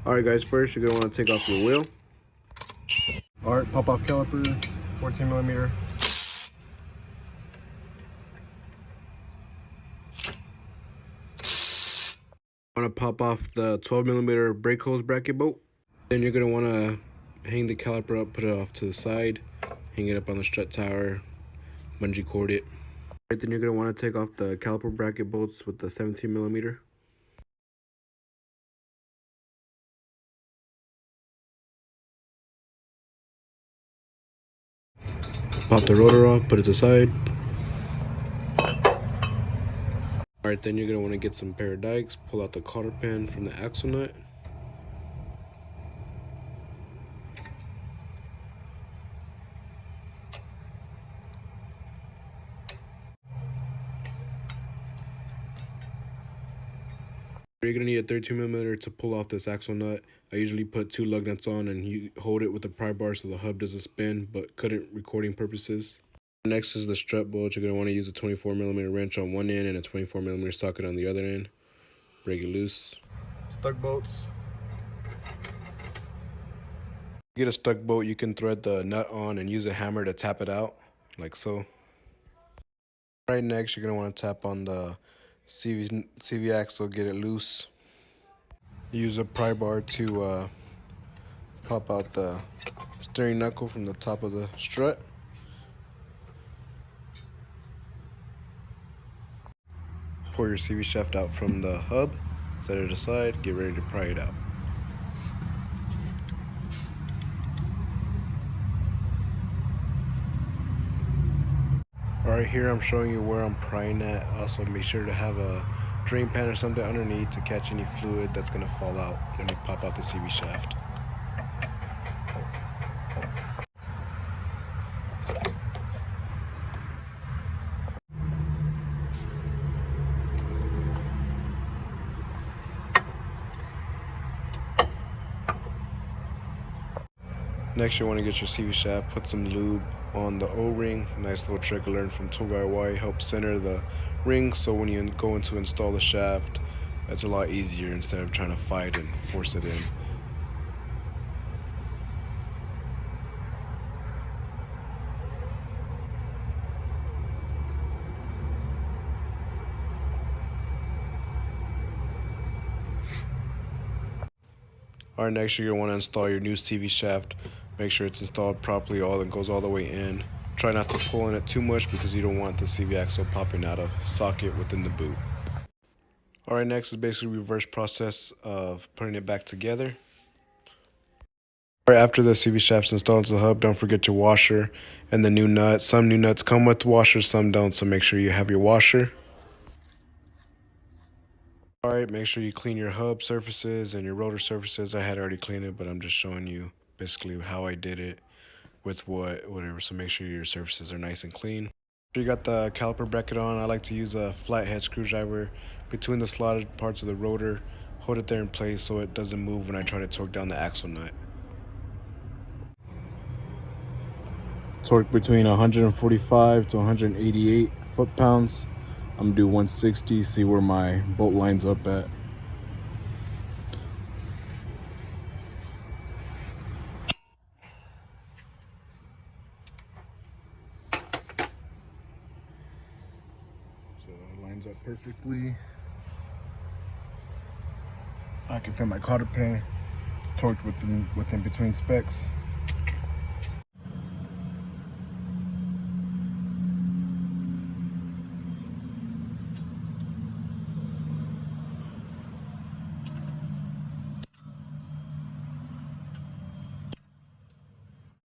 Alright guys, first you're going to want to take off your wheel. Alright, pop off caliper, 14mm. Want to pop off the 12mm brake hose bracket bolt. Then you're going to want to hang the caliper up, put it off to the side, hang it up on the strut tower, bungee cord it. Right, then you're going to want to take off the caliper bracket bolts with the 17mm. Pop the rotor off, put it to the side. Alright, then you're going to want to get some pair of dikes, pull out the cotter pin from the axle nut. You're going to need a 32mm to pull off this axle nut. I usually put 2 lug nuts on and you hold it with the pry bar so the hub doesn't spin, but couldn't recording purposes. Next is the strut bolt. You're going to want to use a 24mm wrench on one end and a 24mm socket on the other end. Break it loose. Stuck bolts. Get a stuck bolt, you can thread the nut on and use a hammer to tap it out, like so. Right, next you're going to want to tap on the CV axle, get it loose. Use a pry bar to pop out the steering knuckle from the top of the strut. Pull your CV shaft out from the hub, set it aside, get ready to pry it out. Alright, here I'm showing you where I'm prying at. Also make sure to have a drain pan or something underneath to catch any fluid that's going to fall out when you pop out the CV shaft. Next, you want to get your CV shaft, put some lube on the O-ring. Nice little trick I learned from Tool Guy Y. Helps center the ring so when you go in to install the shaft, it's a lot easier instead of trying to fight and force it in. Alright, next you're going to want to install your new CV shaft. Make sure it's installed properly, all that goes all the way in. Try not to pull in it too much because you don't want the CV axle popping out of socket within the boot. Alright, next is basically reverse process of putting it back together. Alright, after the CV shaft's installed into the hub, don't forget your washer and the new nut. Some new nuts come with washers, some don't, so make sure you have your washer. Alright, make sure you clean your hub surfaces and your rotor surfaces. I had already cleaned it, but I'm just showing you basically how I did it with whatever. So make sure your surfaces are nice and clean. After you got the caliper bracket on, I like to use a flathead screwdriver between the slotted parts of the rotor. Hold it there in place so it doesn't move when I try to torque down the axle nut. Torque between 145 to 188 foot-pounds. I'm gonna do 160, see where my bolt lines up at. So it lines up perfectly. I can fit my cotter pin. It's torqued within between specs.